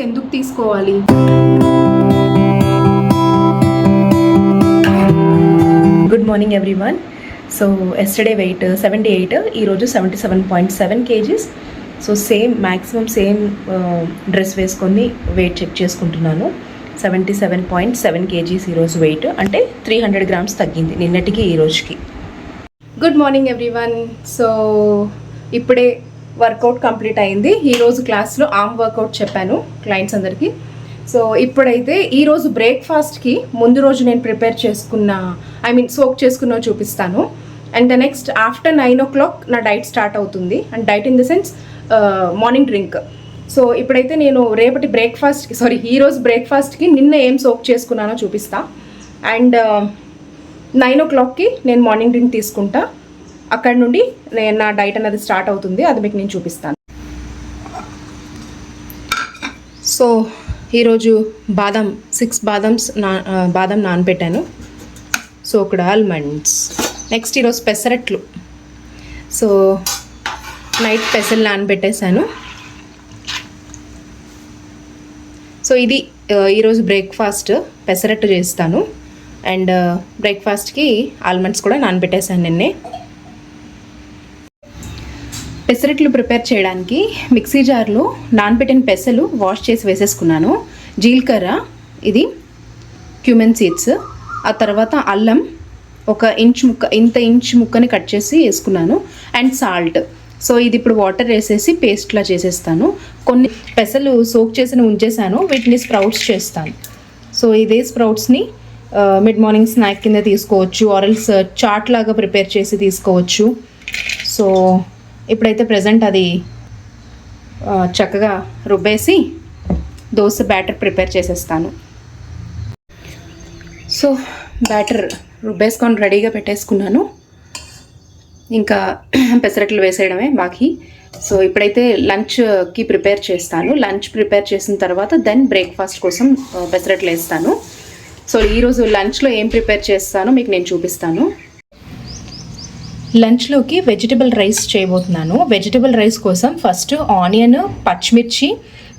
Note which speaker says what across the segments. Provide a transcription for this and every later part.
Speaker 1: ఎందుకు తీసుకోవాలి? Good morning everyone. So yesterday weight 78, ఈరోజు 77.7 kgs. So maximum same dress వేసుకొని వెయిట్ చెక్ చేసుకుంటున్నాను. 77.7 kgs ఈరోజు వెయిట్, అంటే 300 grams తగ్గింది నిన్నటికి ఈ రోజుకి. Good morning everyone. సో ఇప్పుడే వర్కౌట్ కంప్లీట్ అయింది. ఈరోజు క్లాస్లో ఆర్మ్ వర్కౌట్ చెప్పాను క్లయింట్స్ అందరికీ. సో ఇప్పుడైతే ఈరోజు బ్రేక్ఫాస్ట్కి ముందు రోజు నేను ప్రిపేర్ చేసుకున్న సోక్ చేసుకున్న చూపిస్తాను. And the next after 9 o'clock నా డైట్ స్టార్ట్ అవుతుంది. And diet in the sense morning drink. So ఇప్పుడైతే నేను ఈరోజు బ్రేక్ఫాస్ట్కి నిన్న ఏం సోక్ చేసుకున్నానో చూపిస్తా. అండ్ 9 o'clockకి నేను మార్నింగ్ డ్రింక్ తీసుకుంటా. అక్కడ నుండి నా డైట్ అనేది స్టార్ట్ అవుతుంది, అది మీకు నేను చూపిస్తాను. సో ఈరోజు 6 బాదం నానబెట్టాను. సో ఇక్కడ ఆల్మండ్స్. నెక్స్ట్ ఈరోజు పెసరట్లు. సో నైట్ పెసలు నానబెట్టేశాను. సో ఇది ఈరోజు బ్రేక్ఫాస్ట్. పెసరట్టు చేస్తాను. అండ్ బ్రేక్ఫాస్ట్కి ఆల్మండ్స్ కూడా నానబెట్టేశాను నిన్నే. పెసరట్లు ప్రిపేర్ చేయడానికి మిక్సీ జార్లో నానబెట్టిన పెసలు వాష్ చేసి వేసేసుకున్నాను. జీలకర్ర, ఇది క్యూమెన్ సీడ్స్, ఆ తర్వాత అల్లం ఒక ఇంచ్ ముక్కని కట్ చేసి వేసుకున్నాను. And salt. సో ఇది ఇప్పుడు వాటర్ వేసేసి పేస్ట్లా చేసేస్తాను. కొన్ని పెసలు సోక్ చేసి ఉంచేసాను, వీటిని స్ప్రౌట్స్ చేస్తాను. సో ఇదే స్ప్రౌట్స్ని మిడ్ మార్నింగ్ స్నాక్ కింద తీసుకోవచ్చు, ఆరల్స్ చాట్ లాగా ప్రిపేర్ చేసి తీసుకోవచ్చు. సో ఇప్పుడైతే ప్రజెంట్ అది చక్కగా రుబ్బేసి దోశ బ్యాటర్ ప్రిపేర్ చేసేస్తాను. సో బ్యాటర్ రుబ్బేసుకొని రెడీగా పెట్టేసుకున్నాను. ఇంకా పెసరట్లు వేసేయడమే బాకీ. సో ఇప్పుడైతే లంచ్కి ప్రిపేర్ చేస్తాను. లంచ్ ప్రిపేర్ చేసిన తర్వాత దెన్ బ్రేక్ఫాస్ట్ కోసం పెసరట్లు వేస్తాను. సో ఈరోజు లంచ్లో ఏం ప్రిపేర్ చేస్తానో మీకు నేను చూపిస్తాను. లంచ్లోకి వెజిటబుల్ రైస్ చేయబోతున్నాను. వెజిటబుల్ రైస్ కోసం ఫస్ట్ ఆనియన్, పచ్చిమిర్చి,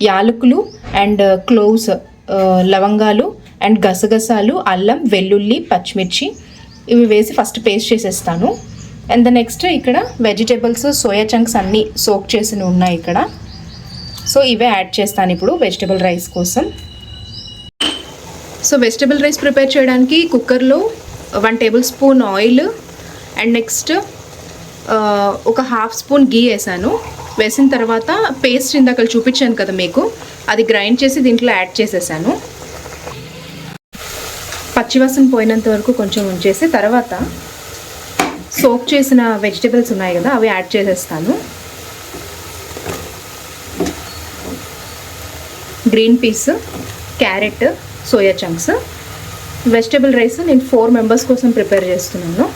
Speaker 1: యాలకులు అండ్ క్లోవ్స్, లవంగాలు అండ్ గసగసాలు, అల్లం, వెల్లుల్లి, పచ్చిమిర్చి ఇవి వేసి ఫస్ట్ పేస్ట్ చేసేస్తాను. అండ్ ద నెక్స్ట్ ఇక్కడ వెజిటబుల్స్, సోయా చంక్స్ అన్నీ సోక్ చేసి ఉన్నాయి ఇక్కడ. సో ఇవే యాడ్ చేస్తాను ఇప్పుడు వెజిటబుల్ రైస్ కోసం. సో వెజిటబుల్ రైస్ ప్రిపేర్ చేయడానికి కుక్కర్లో 1 tablespoon ఆయిల్ అండ్ నెక్స్ట్ ఒక 1/2 spoon గీ వేసాను. వేసిన తర్వాత పేస్ట్ ఇందాక చూపించాను కదా మీకు, అది గ్రైండ్ చేసి దీంట్లో యాడ్ చేసేసాను. పచ్చివాసన పోయినంత వరకు కొంచెం ఉంచేసి తర్వాత సోక్ చేసిన వెజిటబుల్స్ ఉన్నాయి కదా అవి యాడ్ చేసేస్తాను. Green peas, carrot, soya chunks. Vegetable rice నేను 4 members కోసం ప్రిపేర్ చేస్తున్నాను.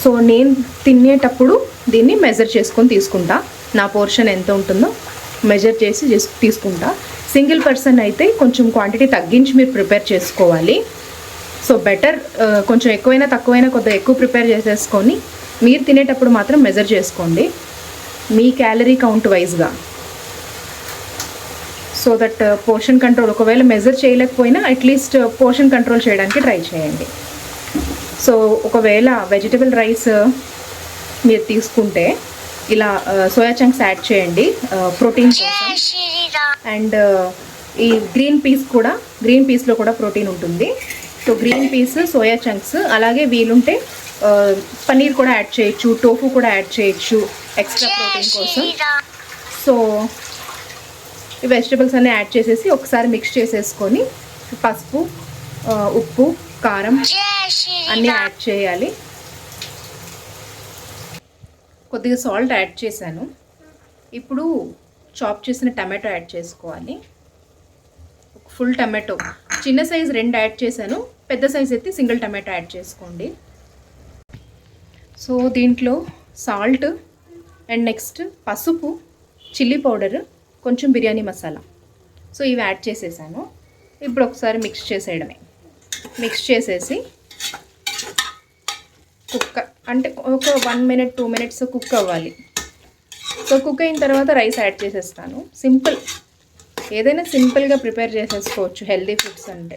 Speaker 1: సో నేను తినేటప్పుడు దీన్ని మెజర్ చేసుకొని తీసుకుంటా. నా పోర్షన్ ఎంత ఉంటుందో మెజర్ చేసి తీసుకుంటా. సింగిల్ పర్సన్ అయితే కొంచెం క్వాంటిటీ తగ్గించి మీరు ప్రిపేర్ చేసుకోవాలి. సో బెటర్ కొంచెం ఎక్కువైనా తక్కువైనా కొద్దిగా ఎక్కువ ప్రిపేర్ చేసేసుకొని మీరు తినేటప్పుడు మాత్రం మెజర్ చేసుకోండి మీ క్యాలరీ కౌంట్ వైజ్గా. సో దట్ పోర్షన్ కంట్రోల్, ఒకవేళ మెజర్ చేయలేకపోయినా అట్లీస్ట్ పోర్షన్ కంట్రోల్ చేయడానికి ట్రై చేయండి. సో ఒకవేళ వెజిటబుల్ రైస్ మీరు తీసుకుంటే ఇలా సోయా చంక్స్ యాడ్ చేయండి ప్రోటీన్ కోసం. అండ్ ఈ గ్రీన్ పీస్లో కూడా ప్రోటీన్ ఉంటుంది. So green peas, soya chunks, అలాగే వీలుంటే పన్నీర్ కూడా యాడ్ చేయొచ్చు, టోఫు కూడా యాడ్ చేయొచ్చు ఎక్స్ట్రా ప్రోటీన్ కోసం. సో ఈ వెజిటబుల్స్ అన్నీ యాడ్ చేసేసి ఒకసారి మిక్స్ చేసేసుకొని పసుపు, ఉప్పు, కారం అన్నీ యాడ్ చేయాలి. కొద్దిగా సాల్ట్ యాడ్ చేశాను. ఇప్పుడు చాప్ చేసిన టమాటో యాడ్ చేసుకోవాలి. ఫుల్ టమాటో, చిన్న సైజ్ 2 యాడ్ చేశాను, పెద్ద సైజ్ అయితే సింగిల్ టమాటో యాడ్ చేసుకోండి. సో దీంట్లో సాల్ట్ అండ్ నెక్స్ట్ పసుపు, చిల్లీ పౌడర్, కొంచెం బిర్యానీ మసాలా, సో ఇవి యాడ్ చేసేసాను. ఇప్పుడు ఒకసారి మిక్స్ చేసేయడమే. మిక్స్ చేసేసి కుక్ అంటే ఒక 1 minute 2 minutes కుక్ అవ్వాలి. సో కుక్ అయిన తర్వాత రైస్ యాడ్ చేసేస్తాను. సింపుల్. ఏదైనా సింపుల్గా ప్రిపేర్ చేసేసుకోవచ్చు హెల్దీ ఫుడ్స్ అంటే.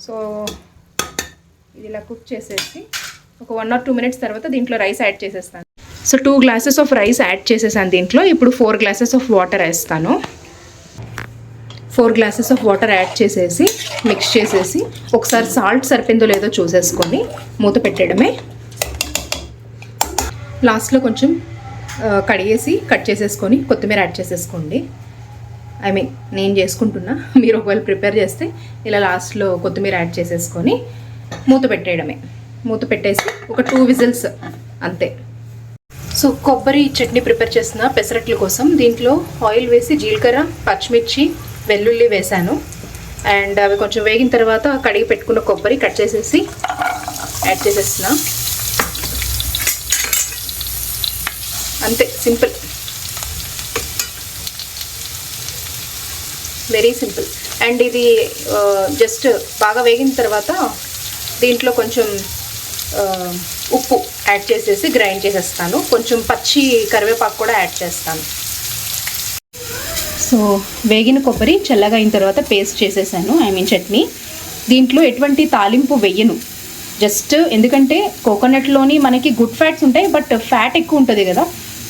Speaker 1: సో ఇది ఇలా కుక్ చేసేసి ఒక 1 or 2 minutes తర్వాత దీంట్లో రైస్ యాడ్ చేసేస్తాను. So 2 glasses of rice add చేసేసాను దీంట్లో. ఇప్పుడు 4 glasses ఆఫ్ వాటర్ వేస్తాను. 4 glasses ఆఫ్ వాటర్ యాడ్ చేసేసి మిక్స్ చేసేసి ఒకసారి సాల్ట్ సరిపోయిందో లేదో చూసేసుకొని మూత పెట్టడమే. లాస్ట్లో కొంచెం కడిగేసి కట్ చేసేసుకొని కొత్తిమీర యాడ్ చేసేసుకోండి. నేను చేసుకుంటున్నా, మీరు ఒకవేళ ప్రిపేర్ చేస్తే ఇలా లాస్ట్లో కొత్తిమీర యాడ్ చేసేసుకొని మూత పెట్టేయడమే. మూత పెట్టేసి ఒక 2 whistles అంతే. సో కొబ్బరి చట్నీ ప్రిపేర్ చేస్తున్న పెసరట్ల కోసం దీంట్లో ఆయిల్ వేసి జీలకర్ర, పచ్చిమిర్చి, వెల్లుల్లి వేసాను. అండ్ అవి కొంచెం వేగిన తర్వాత కడిగి పెట్టుకున్న కొబ్బరి కట్ చేసేసి యాడ్ చేసేస్తున్నా. అంతే, సింపుల్, వెరీ సింపుల్. అండ్ ఇది జస్ట్ బాగా వేగిన తర్వాత దీంట్లో కొంచెం ఉప్పు యాడ్ చేసేసి గ్రైండ్ చేసేస్తాను. కొంచెం పచ్చి కరివేపాకు కూడా యాడ్ చేస్తాను. సో వేగిన కొబ్బరి చల్లగా అయిన తర్వాత పేస్ట్ చేసేసాను, చట్నీ. దీంట్లో ఎటువంటి తాలింపు వెయ్యను, జస్ట్ ఎందుకంటే కోకోనట్లోని మనకి గుడ్ ఫ్యాట్స్ ఉంటాయి, బట్ ఫ్యాట్ ఎక్కువ ఉంటుంది కదా.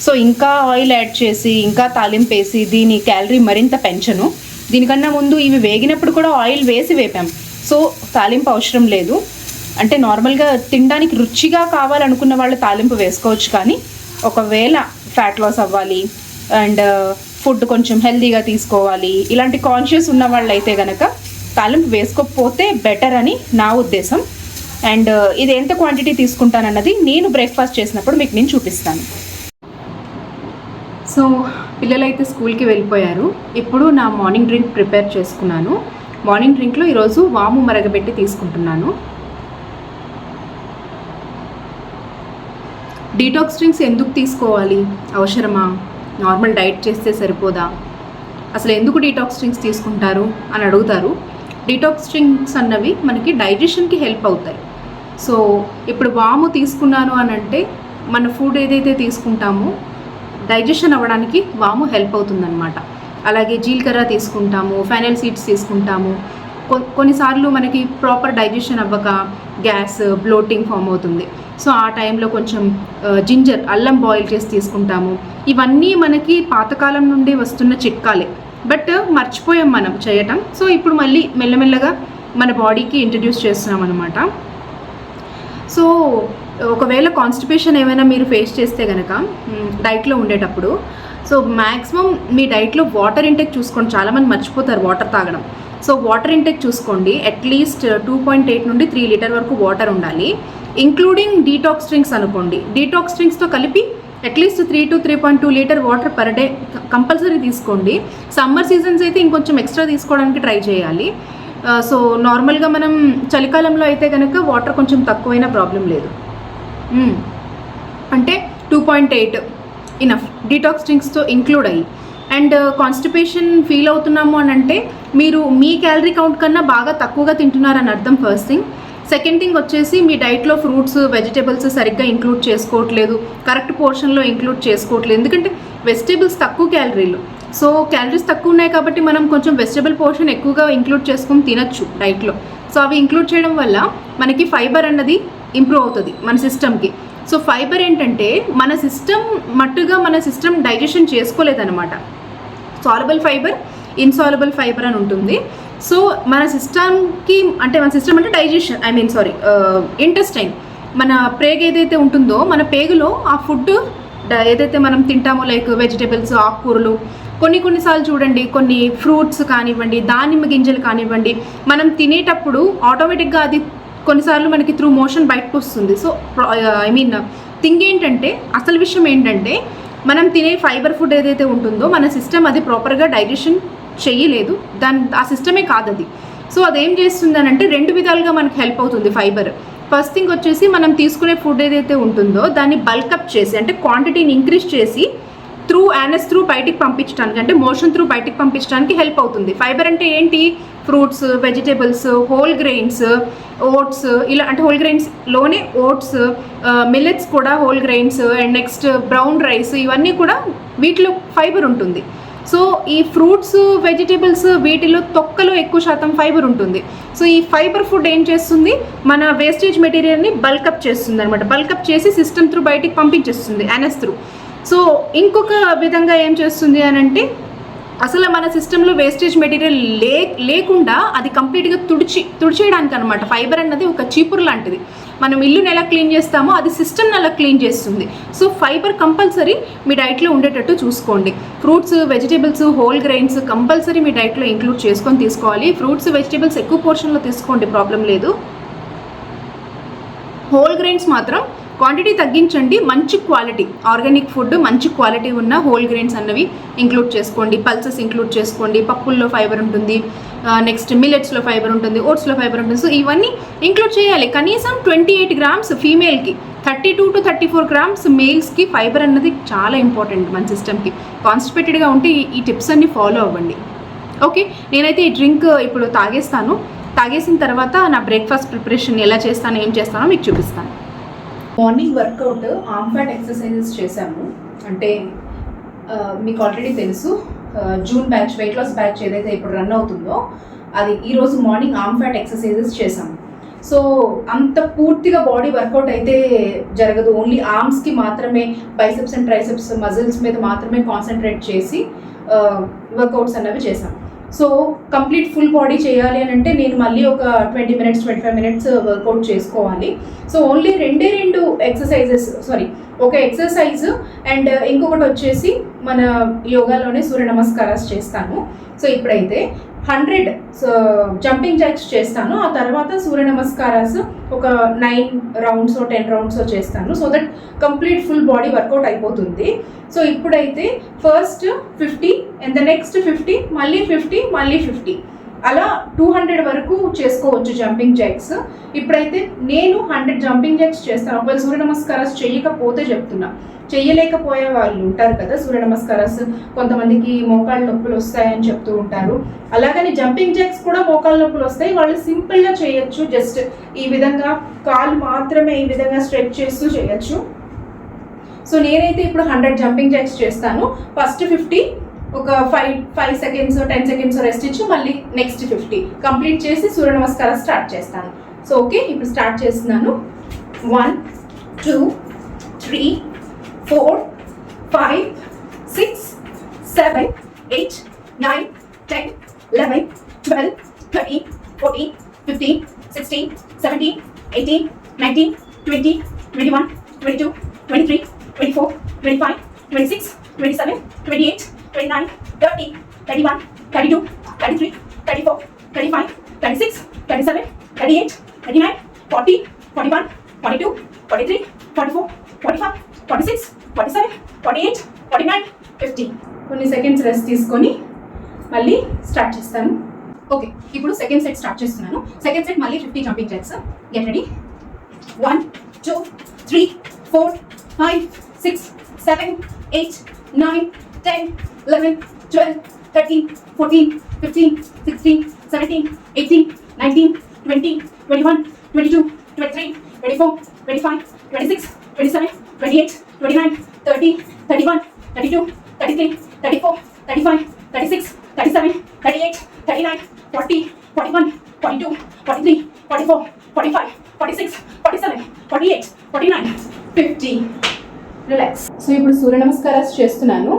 Speaker 1: సో ఇంకా ఆయిల్ యాడ్ చేసి ఇంకా తాలింపు వేసి దీని క్యాలరీ మరింత పెంచను. దీనికన్నా ముందు ఇవి వేగినప్పుడు కూడా ఆయిల్ వేసి వేపాం. సో తాలింపు అవసరం లేదు. అంటే నార్మల్గా తినడానికి రుచిగా కావాలనుకున్న వాళ్ళు తాలింపు వేసుకోవచ్చు, కానీ ఒకవేళ ఫ్యాట్ లాస్ అవ్వాలి అండ్ ఫుడ్ కొంచెం హెల్తీగా తీసుకోవాలి ఇలాంటి కాన్షియస్ ఉన్న వాళ్ళు అయితే కనుక తాలింపు వేసుకోకపోతే బెటర్ అని నా ఉద్దేశం. అండ్ ఇది ఎంత క్వాంటిటీ తీసుకుంటానన్నది నేను బ్రేక్ఫాస్ట్ చేసినప్పుడు మీకు నేను చూపిస్తాను. సో పిల్లలైతే స్కూల్కి వెళ్ళిపోయారు. ఇప్పుడు నా మార్నింగ్ డ్రింక్ ప్రిపేర్ చేసుకున్నాను. మార్నింగ్ డ్రింక్లో ఈరోజు వాము మరగబెట్టి తీసుకుంటున్నాను. డీటాక్స్ డ్రింక్స్ ఎందుకు తీసుకోవాలి, అవసరమా, నార్మల్ డైట్ చేస్తే సరిపోదా, అసలు ఎందుకు డీటాక్స్ డ్రింక్స్ తీసుకుంటారు అని అడుగుతారు. డీటాక్స్ డ్రింక్స్ అన్నవి మనకి డైజెషన్కి హెల్ప్ అవుతాయి. సో ఇప్పుడు వాము తీసుకున్నాను అని అంటే మన ఫుడ్ ఏదైతే తీసుకుంటామో డైజెషన్ అవ్వడానికి వాము హెల్ప్ అవుతుందన్నమాట. అలాగే జీలకర్ర తీసుకుంటాము, ఫెనల్ సీడ్స్ తీసుకుంటాము. కొన్నిసార్లు మనకి ప్రాపర్ డైజెషన్ అవ్వక గ్యాస్, బ్లోటింగ్ ఫామ్ అవుతుంది. సో ఆ టైంలో కొంచెం జింజర్, అల్లం బాయిల్ చేసి తీసుకుంటాము. ఇవన్నీ మనకి పాతకాలం నుండి వస్తున్న చిట్కాలే, బట్ మర్చిపోయాం మనం చేయటం. సో ఇప్పుడు మళ్ళీ మెల్లమెల్లగా మన బాడీకి ఇంట్రడ్యూస్ చేస్తున్నాం అనమాట. సో ఒకవేళ కాన్స్టిపేషన్ ఏమైనా మీరు ఫేస్ చేస్తే కనుక డైట్లో ఉండేటప్పుడు, సో మ్యాక్సిమం మీ డైట్లో వాటర్ ఇంటేక్ చూసుకోండి. చాలామంది మర్చిపోతారు వాటర్ తాగడం. సో వాటర్ ఇంటేక్ చూసుకోండి, అట్లీస్ట్ 2.8 నుండి 3 లీటర్ వరకు వాటర్ ఉండాలి, ఇంక్లూడింగ్ డీటాక్స్ డ్రింక్స్ అనుకోండి. డీటాక్స్ డ్రింక్స్తో కలిపి at least 3 to 3.2 litre water per day compulsory తీసుకోండి. సమ్మర్ సీజన్స్ అయితే ఇంకొంచెం ఎక్స్ట్రా తీసుకోవడానికి ట్రై చేయాలి. సో నార్మల్గా మనం చలికాలంలో అయితే కనుక వాటర్ కొంచెం తక్కువైనా ప్రాబ్లం లేదు. అంటే 2.8 ఇనఫ్ డీటాక్స్ డ్రింక్స్తో ఇంక్లూడ్ అయ్యి. అండ్ కాన్స్టిపేషన్ ఫీల్ అవుతున్నాము అని అంటే మీరు మీ క్యాలరీ కౌంట్ కన్నా బాగా తక్కువగా తింటున్నారని అర్థం, ఫస్ట్ థింగ్. సెకండ్ థింగ్ వచ్చేసి మీ డైట్లో ఫ్రూట్స్, వెజిటేబుల్స్ సరిగ్గా ఇంక్లూడ్ చేసుకోవట్లేదు, కరెక్ట్ పోర్షన్లో ఇంక్లూడ్ చేసుకోవట్లేదు. ఎందుకంటే వెజిటేబుల్స్ తక్కువ క్యాలరీలు, సో క్యాలరీస్ తక్కువ ఉన్నాయి కాబట్టి మనం కొంచెం వెజిటేబుల్ పోర్షన్ ఎక్కువగా ఇంక్లూడ్ చేసుకొని తినచ్చు డైట్లో. సో అవి ఇంక్లూడ్ చేయడం వల్ల మనకి ఫైబర్ అన్నది ఇంప్రూవ్ అవుతుంది మన సిస్టమ్కి. సో ఫైబర్ ఏంటంటే మన సిస్టమ్ డైజెషన్ చేసుకోలేదన్నమాట. సాల్యుబుల్ ఫైబర్, ఇన్సాల్యుబుల్ ఫైబర్ అని ఉంటుంది. సో మన సిస్టమ్కి అంటే మన సిస్టమ్ అంటే డైజెషన్, ఇంటెస్టైన్, మన ప్రేగ్ ఏదైతే ఉంటుందో మన పేగులో ఆ ఫుడ్ ఏదైతే మనం తింటామో, లైక్ వెజిటేబుల్స్, ఆకుకూరలు, కొన్నిసార్లు చూడండి, కొన్ని ఫ్రూట్స్ కానివ్వండి, దానిమ్మ గింజలు కానివ్వండి, మనం తినేటప్పుడు ఆటోమేటిక్గా అది కొన్నిసార్లు మనకి త్రూ మోషన్ బయటకు వస్తుంది. సో థింగ్ ఏంటంటే, అసలు విషయం ఏంటంటే మనం తినే ఫైబర్ ఫుడ్ ఏదైతే ఉంటుందో మన సిస్టమ్ అది ప్రాపర్గా డైజెషన్ చేయలేదు, ఆ సిస్టమే కాదు అది. సో అదేం చేస్తుంది అంటే 2 విధాలుగా మనకి హెల్ప్ అవుతుంది ఫైబర్. ఫస్ట్ థింగ్ వచ్చేసి మనం తీసుకునే ఫుడ్ ఏదైతే ఉంటుందో దాన్ని బల్కప్ చేసి, అంటే క్వాంటిటీని ఇంక్రీజ్ చేసి త్రూ యానస్ త్రూ బయటికి పంపించడానికి, అంటే మోషన్ త్రూ బయటికి పంపించడానికి హెల్ప్ అవుతుంది. ఫైబర్ అంటే ఏంటి? Fruits, vegetables, whole grains, oats, ఇలా అంటే హోల్ గ్రెయిన్స్లోనే ఓట్స్, మిల్లెట్స్ కూడా whole grains, and next brown rice, ఇవన్నీ కూడా వీటిలో ఫైబర్ ఉంటుంది.
Speaker 2: సో ఈ ఫ్రూట్స్ వెజిటేబుల్స్ వీటిలో తొక్కలో ఎక్కువ శాతం ఫైబర్ ఉంటుంది. సో ఈ ఫైబర్ ఫుడ్ ఏం చేస్తుంది, మన వేస్టేజ్ మెటీరియల్ని బల్కప్ చేస్తుంది అనమాట. బల్కప్ చేసి సిస్టమ్ త్రూ బయటికి పంపించేస్తుంది అనస్ త్రూ. సో ఇంకొక విధంగా ఏం చేస్తుంది అని అంటే, అసలు మన సిస్టంలో వేస్టేజ్ మెటీరియల్ లేకుండా అది కంప్లీట్గా తుడిచేయడానికి అనమాట. ఫైబర్ అన్నది ఒక చీపురు లాంటిది. మనం ఇల్లుని ఎలా క్లీన్ చేస్తామో అది సిస్టమ్ని అలా క్లీన్ చేస్తుంది. సో ఫైబర్ కంపల్సరీ మీ డైట్లో ఉండేటట్టు చూసుకోండి. Fruits vegetables whole grains compulsory మీ డైట్లో ఇంక్లూడ్ చేసుకొని తీసుకోవాలి. ఫ్రూట్స్ వెజిటేబుల్స్ ఎక్కువ పోర్షన్లో తీసుకోండి, ప్రాబ్లం లేదు. హోల్ గ్రెయిన్స్ మాత్రం క్వాంటిటీ తగ్గించండి. మంచి క్వాలిటీ ఆర్గానిక్ ఫుడ్, మంచి క్వాలిటీ ఉన్న హోల్ గ్రెయిన్స్ అన్నవి ఇంక్లూడ్ చేసుకోండి. పల్సెస్ ఇంక్లూడ్ చేసుకోండి. పప్పుల్లో ఫైబర్ ఉంటుంది, నెక్స్ట్ మిల్లెట్స్లో ఫైబర్ ఉంటుంది, ఓట్స్లో ఫైబర్ ఉంటుంది. సో ఇవన్నీ ఇంక్లూడ్ చేయాలి. కనీసం 28 grams ఫీమేల్కి, 32 to 34 grams మేల్స్కి ఫైబర్ అన్నది చాలా ఇంపార్టెంట్ మన సిస్టమ్కి. కాన్స్టిపేటెడ్గా ఉంటే ఈ టిప్స్ అన్ని ఫాలో అవ్వండి. ఓకే, నేనైతే ఈ డ్రింక్ ఇప్పుడు తాగేస్తాను. తాగేసిన తర్వాత నా బ్రేక్ఫాస్ట్ ప్రిపరేషన్ ఎలా చేస్తానో ఏం చేస్తానో మీకు చూపిస్తాను. Morning workout arm fat exercises చేశాము. అంటే మీకు ఆల్రెడీ తెలుసు, June batch weight loss batch ఏదైతే ఇప్పుడు రన్ అవుతుందో అది ఈరోజు మార్నింగ్ ఆర్మ్ ఫ్యాట్ ఎక్సర్సైజెస్ చేశాము. సో అంత పూర్తిగా బాడీ వర్కౌట్ అయితే జరగదు. ఓన్లీ ఆర్మ్స్కి మాత్రమే, బైసెప్స్ అండ్ ట్రైసెప్స్ మజిల్స్ మీద మాత్రమే కాన్సన్ట్రేట్ చేసి వర్కౌట్స్ అన్నవి చేశాం. సో కంప్లీట్ ఫుల్ బాడీ చేయాలి అని అంటే నేను మళ్ళీ ఒక 20 minutes 25 minutes వర్కౌట్ చేసుకోవాలి. సో ఓన్లీ రెండు ఎక్సర్సైజెస్, ఒక ఎక్సర్సైజ్ అండ్ ఇంకొకటి వచ్చేసి మన యోగాలోనే సూర్య నమస్కారాలు చేస్తాను. సో ఇప్పుడైతే 100 జంపింగ్ జాక్స్ చేస్తాను. ఆ తర్వాత సూర్య నమస్కారాస్ ఒక 9 rounds 10 rounds చేస్తాను. So that complete full body work out అయిపోతుంది. సో ఇప్పుడైతే ఫస్ట్ 50 అండ్ ద నెక్స్ట్ 50, మళ్ళీ 50, మళ్ళీ 50, అలా 200 వరకు చేసుకోవచ్చు జంపింగ్ జాక్స్. ఇప్పుడైతే నేను 100 జంపింగ్ జాక్స్ చేస్తాను. ఒకవేళ సూర్య నమస్కారాలు చేయకపోతే చెప్తున్నా, చేయలేకపోయే వాళ్ళు ఉంటారు కదా సూర్య నమస్కారాలు, కొంతమందికి మోకాళ్ళ నొప్పులు వస్తాయని చెప్తూ ఉంటారు. అలాగని జంపింగ్ జాక్స్ కూడా మోకాళ్ళ నొప్పులు వస్తాయి, వాళ్ళు సింపుల్గా చేయొచ్చు. జస్ట్ ఈ విధంగా కాలు మాత్రమే ఈ విధంగా స్ట్రెచ్ చేస్తూ చేయొచ్చు. సో నేనైతే ఇప్పుడు 100 జంపింగ్ జాక్స్ చేస్తాను. ఫస్ట్ 50 ఒక 5 seconds 10 seconds రెస్ట్ ఇచ్చి మళ్ళీ నెక్స్ట్ 50 కంప్లీట్ చేసి సూర్య నమస్కారం స్టార్ట్ చేస్తాను. సో ఓకే, ఇప్పుడు స్టార్ట్ చేస్తున్నాను. 1 2 3 4 5 6 7 8 9 10 11 12 13 14 15 16 17 18 19 20 21 22 23 24 25 26 27 28 29 30 31 32 33 34 35 36 37 38 39 40 41 42 43 44 45 46 47 48 49 50 కొన్ని సెకండ్స్ రెస్ట్ తీసుకొని మళ్ళీ స్టార్ట్ చేస్తాను. ఓకే, ఇప్పుడు సెకండ్ సెట్ స్టార్ట్ చేస్తున్నాను. సెకండ్ సెట్ మళ్ళీ 50 jumping jacks. Get ready. 1 2 3 4 5 6 7 8 9 10 11 12 13 14 15 16 17 18 19 20 21 22 23 24 25 26 27 28 29 30 31 32 33 34 35 36 37 38 39 40 41 42 43 44 45 46 47 48 49 50. Relax. So ఇప్పుడు సూర్య నమస్కారాలు చేస్తున్నాను.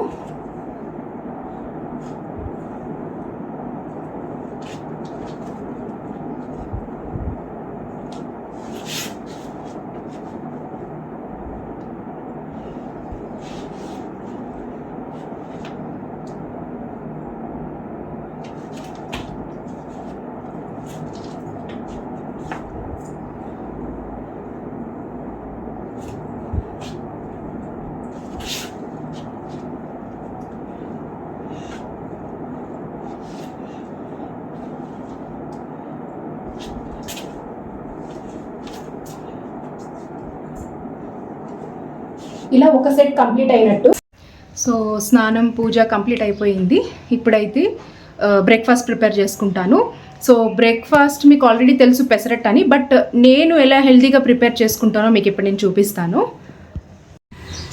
Speaker 2: ఇలా ఒక సెట్ కంప్లీట్ అయినట్టు. సో స్నానం పూజ కంప్లీట్ అయిపోయింది. ఇప్పుడైతే బ్రేక్ఫాస్ట్ ప్రిపేర్ చేసుకుంటాను. సో బ్రేక్ఫాస్ట్ మీకు ఆల్రెడీ తెలుసు పెసరట్ అని, బట్ నేను ఎలా హెల్తీగా ప్రిపేర్ చేసుకుంటానో మీకు ఇప్పుడు నేను చూపిస్తాను.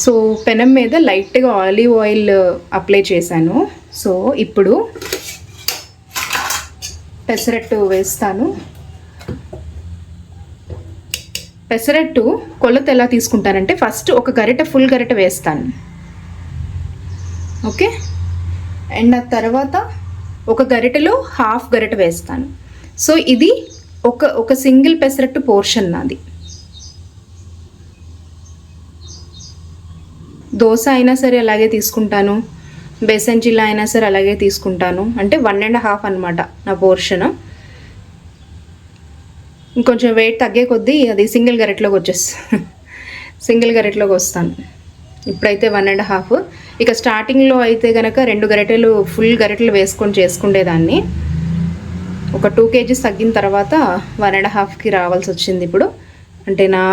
Speaker 2: సో పెనం మీద లైట్గా ఆలివ్ ఆయిల్ అప్లై చేశాను. సో ఇప్పుడు పెసరట్టు వేస్తాను. పెసరట్టు కొలత ఎలా తీసుకుంటానంటే ఫస్ట్ ఒక గరిటె ఫుల్ గరిటె వేస్తాను. ఓకే, అండ్ ఆ తర్వాత ఒక గరిటెలో హాఫ్ గరిటె వేస్తాను. సో ఇది ఒక సింగిల్ పెసరట్టు పోర్షన్ నాది. దోశ అయినా సరే అలాగే తీసుకుంటాను, బేసన్ చిల్లా అయినా సరే అలాగే తీసుకుంటాను. అంటే 1.5 అనమాట నా పోర్షన్. ఇంకొంచెం వెయిట్ తగ్గే కొద్దీ అది సింగిల్ గరిటెలోకి వస్తాను. ఇప్పుడైతే 1.5. ఇక స్టార్టింగ్లో అయితే కనుక 2 గరిటెలు ఫుల్ గరిటెలు వేసుకొని చేసుకునేదాన్ని. ఒక 2 kgs తగ్గిన తర్వాత 1.5కి రావాల్సి వచ్చింది ఇప్పుడు. అంటే నా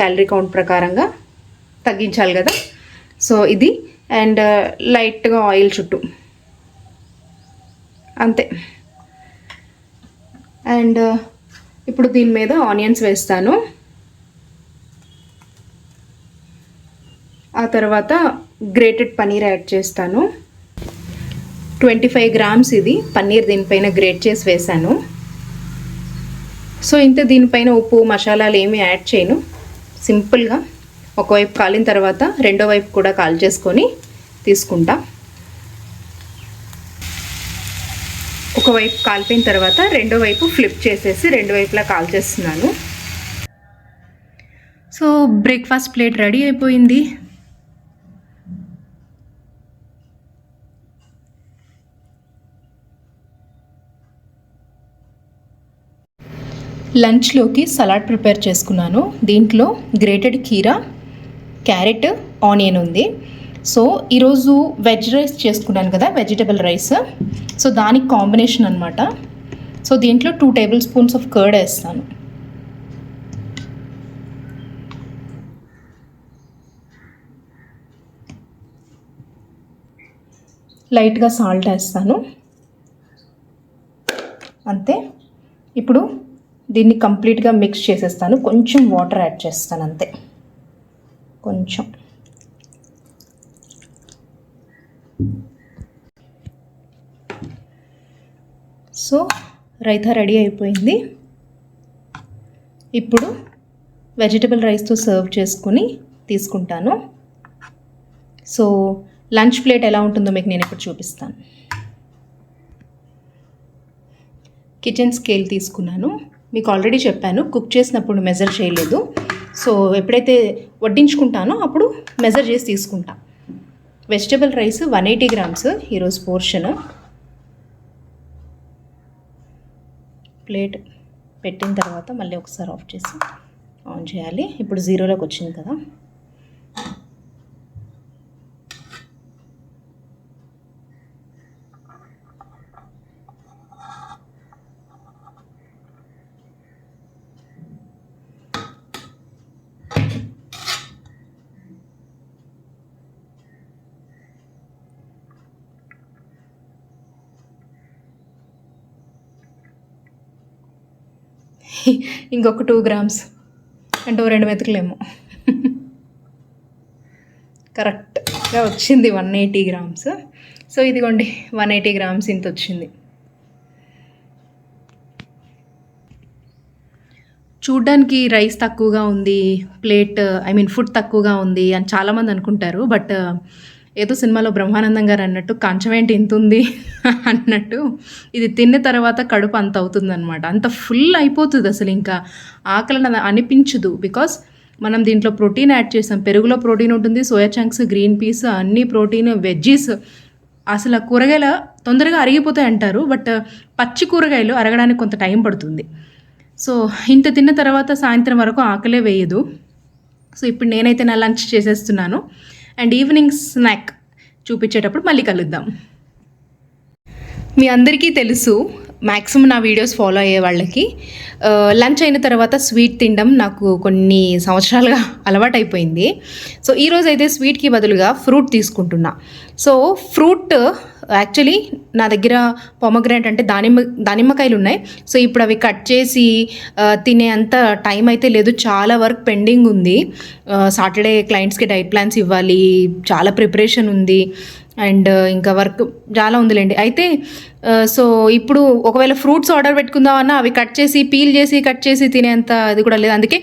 Speaker 2: క్యాలరీ కౌంట్ ప్రకారంగా తగ్గించాలి కదా. సో ఇది, అండ్ లైట్గా ఆయిల్ చుట్టూ అంతే. అండ్ ఇప్పుడు దీని మీద ఆనియన్స్ వేస్తాను. ఆ తర్వాత గ్రేటెడ్ పన్నీర్ యాడ్ చేస్తాను. 25 grams ఇది పన్నీర్ దీనిపైన గ్రేట్ చేసి వేసాను. సో ఇంత దీనిపైన ఉప్పు మసాలాలు ఏమీ యాడ్ చేయను. సింపుల్గా ఒకవైపు కాలిన తర్వాత రెండో వైపు కూడా కాల్ చేసుకొని తీసుకుంటా. ఒకవైపు కాలిపోయిన తర్వాత రెండో వైపు ఫ్లిప్ చేసేసి రెండు వైపులా కాల్ చేస్తున్నాను. సో బ్రేక్ఫాస్ట్ ప్లేట్ రెడీ అయిపోయింది. లంచ్లోకి సలాడ్ ప్రిపేర్ చేసుకున్నాను. దీంట్లో గ్రేటెడ్ కీరా, క్యారెట్, ఆనియన్ ఉంది. సో ఈరోజు వెజ్ రైస్ చేసుకున్నాను కదా, వెజిటబుల్ రైస్. సో దానికి కాంబినేషన్ అనమాట. సో దీంట్లో 2 tablespoons ఆఫ్ కర్డ్ వేస్తాను. లైట్గా సాల్ట్ వేస్తాను అంతే. ఇప్పుడు దీన్ని కంప్లీట్గా మిక్స్ చేసేస్తాను. కొంచెం వాటర్ యాడ్ చేస్తాను అంతే, కొంచెం. సో రైతా రెడీ అయిపోయింది. ఇప్పుడు వెజిటబుల్ రైస్తో సర్వ్ చేసుకుని తీసుకుంటాను. సో లంచ్ ప్లేట్ ఎలా ఉంటుందో మీకు నేను ఇప్పుడు చూపిస్తాను. కిచెన్ స్కేల్ తీసుకున్నాను. మీకు ఆల్రెడీ చెప్పాను, కుక్ చేసినప్పుడు మెజర్ చేయలేదు. సో ఎప్పుడైతే వడ్డించుకుంటానో అప్పుడు మెజర్ చేసి తీసుకుంటా. వెజిటబుల్ రైస్ 180 grams ఈరోజు పోర్షన్. ప్లేట్ పెట్టిన తర్వాత మళ్ళీ ఒకసారి ఆఫ్ చేసి ఆన్ చేయాలి. ఇప్పుడు 0లోకి వచ్చింది కదా. ఇంకొక 2 grams అంటే 2 మెతుకులేమో. కరెక్ట్గా వచ్చింది 180 grams. సో ఇదిగోండి 180 grams ఇంత వచ్చింది. చూడ్డానికి రైస్ తక్కువగా ఉంది, ఫుడ్ తక్కువగా ఉంది అని చాలామంది అనుకుంటారు. బట్ ఏదో సినిమాలో బ్రహ్మానందం గారు అన్నట్టు కంచం ఏంటి ఇంత ఉంది అన్నట్టు ఇది తిన్న తర్వాత కడుపు అంత అవుతుంది అనమాట. అంత ఫుల్ అయిపోతుంది, అసలు ఇంకా ఆకలి అనిపించదు. బికాస్ మనం దీంట్లో ప్రోటీన్ యాడ్ చేసాం. పెరుగులో ప్రోటీన్ ఉంటుంది, సోయా చంక్స్, గ్రీన్ పీస్, అన్ని ప్రోటీన్, వెజ్జీస్. అసలు కూరగాయలు తొందరగా అరిగిపోతాయి అంటారు, బట్ పచ్చి కూరగాయలు అరగడానికి కొంత టైం పడుతుంది. సో ఇంత తిన్న తర్వాత సాయంత్రం వరకు ఆకలే వేయదు. సో ఇప్పుడు నేనైతే నా లంచ్ చేసేస్తున్నాను. అండ్ ఈవినింగ్ స్నాక్ చూపించేటప్పుడు మళ్ళీ కలుద్దాం. మీ అందరికీ తెలుసు, మ్యాక్సిమం నా వీడియోస్ ఫాలో అయ్యే వాళ్ళకి లంచ్ అయిన తర్వాత స్వీట్ తినడం నాకు కొన్ని సంవత్సరాలుగా అలవాటైపోయింది. సో ఈరోజు అయితే స్వీట్కి బదులుగా ఫ్రూట్ తీసుకుంటున్నా. సో ఫ్రూట్ యాక్చువల్లీ నా దగ్గర పొమగ్రానేట్ అంటే దానిమ్మకాయలు ఉన్నాయి. సో ఇప్పుడు అవి కట్ చేసి తినే అంత టైం అయితే లేదు, చాలా వర్క్ పెండింగ్ ఉంది. సాటర్డే క్లయింట్స్కి డైట్ ప్లాన్స్ ఇవ్వాలి, చాలా ప్రిపరేషన్ ఉంది. అండ్ ఇంకా వర్క్ చాలా ఉందిలేండి. అయితే సో ఇప్పుడు ఒకవేళ ఫ్రూట్స్ ఆర్డర్ పెట్టుకుందామన్నా అవి పీల్ చేసి కట్ చేసి తినేంత అది కూడా లేదు. అందుకే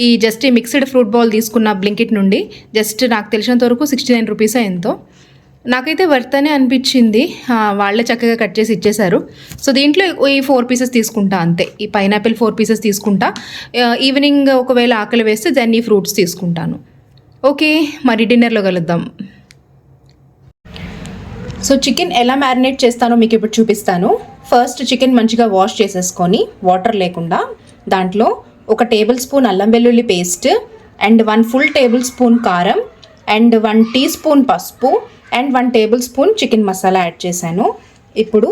Speaker 2: ఈ జస్ట్ ఈ మిక్స్డ్ ఫ్రూట్ బౌల్ తీసుకున్న బ్లింకిట్ నుండి. జస్ట్ నాకు తెలిసినంత వరకు 69 రూపీస్ ఎంతో. నాకైతే వర్త్ అనే అనిపించింది. వాళ్ళే చక్కగా కట్ చేసి ఇచ్చేశారు. సో దీంట్లో ఈ 4 పీసెస్ తీసుకుంటా అంతే. ఈ పైనాపిల్ 4 పీసెస్ తీసుకుంటా. ఈవినింగ్ ఒకవేళ ఆకలి వేస్తే దాన్ని ఈ ఫ్రూట్స్ తీసుకుంటాను. ఓకే, మరి డిన్నర్లో కలుద్దాం. సో చికెన్ ఎలా మ్యారినేట్ చేస్తానో మీకు ఇప్పుడు చూపిస్తాను. ఫస్ట్ చికెన్ మంచిగా వాష్ చేసేసుకొని వాటర్ లేకుండా దాంట్లో 1 టేబుల్ స్పూన్ అల్లం వెల్లుల్లి paste and 1 full tablespoon కారం అండ్ 1 టీ స్పూన్ పసుపు and 1 tablespoon chicken masala add చేశాను. ఇప్పుడు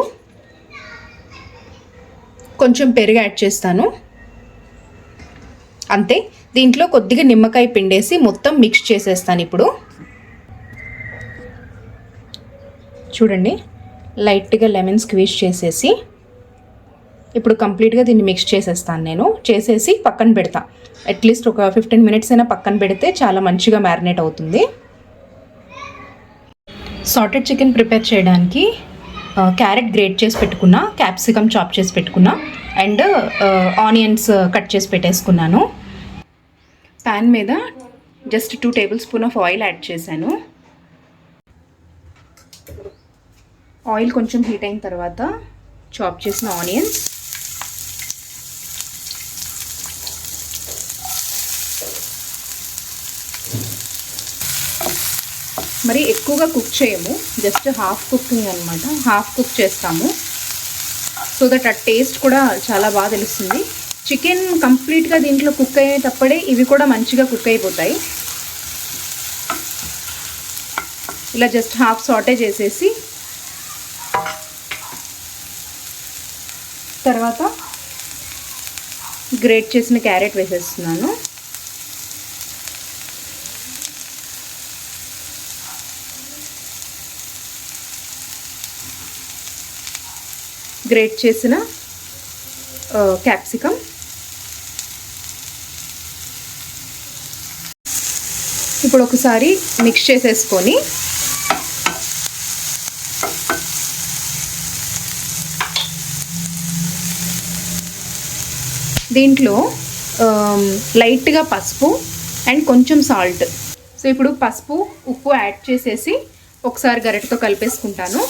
Speaker 2: కొంచెం పెరుగు యాడ్ చేస్తాను అంతే. దీంట్లో కొద్దిగా నిమ్మకాయ పిండేసి మొత్తం మిక్స్ చేసేస్తాను. ఇప్పుడు చూడండి, లైట్గా లెమన్ స్క్వీజ్ చేసేసి ఇప్పుడు కంప్లీట్గా దీన్ని మిక్స్ చేసేస్తాను. నేను చేసేసి పక్కన పెడతా. అట్లీస్ట్ ఒక 15 మినిట్స్ అయినా పక్కన పెడితే చాలా మంచిగా మ్యారినేట్ అవుతుంది. సాటెడ్ చికెన్ ప్రిపేర్ చేయడానికి క్యారెట్ గ్రేట్ చేసి పెట్టుకున్నా, క్యాప్సికమ్ చాప్ చేసి పెట్టుకున్నా అండ్ ఆనియన్స్ కట్ చేసి పెట్టేసుకున్నాను. ప్యాన్ మీద just 2 table spoon of oil add చేశాను. ఆయిల్ కొంచెం హీట్ అయిన తర్వాత చాప్ చేసిన ఆనియన్స్, మరి ఎక్కువగా కుక్ చేయము, జస్ట్ హాఫ్ కుకింగ్ అనమాట. హాఫ్ కుక్ చేస్తాము సో దట్ ఆ టేస్ట్ కూడా చాలా బాగా తెలుస్తుంది. చికెన్ కంప్లీట్గా దీంట్లో కుక్ అయ్యేటప్పుడే ఇవి కూడా మంచిగా కుక్ అయిపోతాయి. ఇలా జస్ట్ హాఫ్ సాటే చేసేసి తర్వాత గ్రేట్ చేసిన క్యారెట్ వేసేస్తున్నాను. గ్రేట్ చేసిన క్యాప్సికమ్, ఇప్పుడు ఒకసారి మిక్స్ చేసేసుకొని దీంట్లో లైట్గా పసుపు అండ్ కొంచెం సాల్ట్. సో ఇప్పుడు పసుపు ఉప్పు యాడ్ చేసేసి ఒకసారి గరిటెతో కలిపేసుకుంటాను.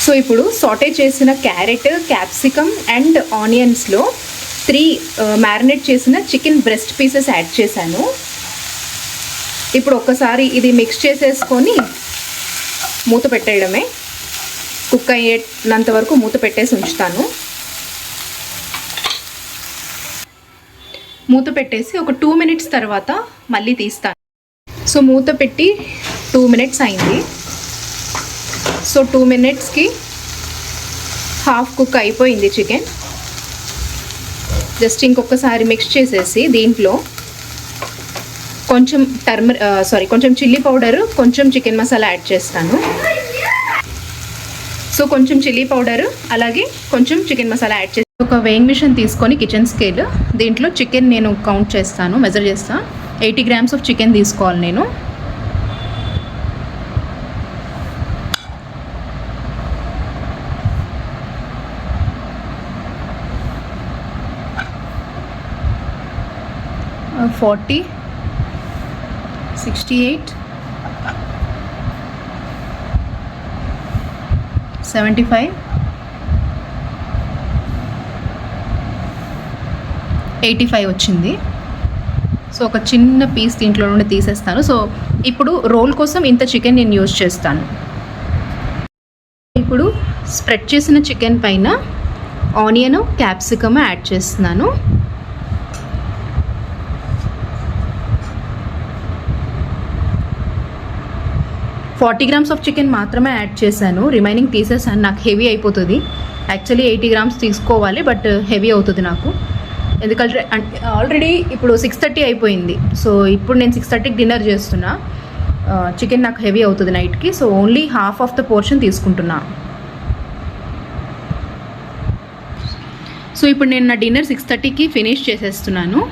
Speaker 2: సో ఇప్పుడు సాటే చేసిన క్యారెట్, క్యాప్సికమ్ అండ్ ఆనియన్స్లో 3 మ్యారినేట్ చేసిన చికెన్ బ్రెస్ట్ పీసెస్ యాడ్ చేశాను. ఇప్పుడు ఒక్కసారి ఇది మిక్స్ చేసేసుకొని మూత పెట్టేయడమే. కుక్ అయ్యేంత వరకు మూత పెట్టేసి ఉంచుతాను. మూత పెట్టేసి ఒక 2 మినిట్స్ తర్వాత మళ్ళీ తీస్తాను. సో మూత పెట్టి 2 మినిట్స్ అయింది. సో 2 మినిట్స్కి హాఫ్ కుక్ అయిపోయింది చికెన్. జస్ట్ ఇంకొకసారి మిక్స్ చేసేసి దీంట్లో కొంచెం కొంచెం చిల్లీ పౌడరు, కొంచెం చికెన్ మసాలా యాడ్ చేస్తాను. సో కొంచెం చిల్లీ పౌడర్ అలాగే కొంచెం చికెన్ మసాలా యాడ్ చేసి ఒక వేయింగ్ మిషన్ తీసుకొని కిచెన్ స్కేల్ దీంట్లో చికెన్ నేను కౌంట్ చేస్తాను, మెజర్ చేస్తాను. 80 గ్రామ్స్ ఆఫ్ చికెన్ తీసుకోవాలి నేను. Uh, 40, 68, 75, 85 వచ్చింది. సో ఒక చిన్న పీస్ దీంట్లో నుండి తీసేస్తాను. సో ఇప్పుడు రోల్ కోసం ఇంత చికెన్ నేను యూజ్ చేస్తాను. ఇప్పుడు స్ప్రెడ్ చేసిన చికెన్ పైన ఆనియన్, క్యాప్సికమ్ యాడ్ చేస్తున్నాను. $40 grams ఆఫ్ చికెన్ మాత్రమే యాడ్ చేశాను, రిమైనింగ్ తీసేసాను. నాకు హెవీ అయిపోతుంది. యాక్చువల్లీ 80 grams తీసుకోవాలి, బట్ హెవీ అవుతుంది నాకు. ఎందుకంటే ఆల్రెడీ ఇప్పుడు 6:30 అయిపోయింది. సో ఇప్పుడు నేను 6:30కి డిన్నర్ చేస్తున్నా. చికెన్ నాకు హెవీ అవుతుంది నైట్కి. So only half of the portion తీసుకుంటున్నా. సో ఇప్పుడు నేను నా డిన్నర్ 6:30కి ఫినిష్ చేసేస్తున్నాను.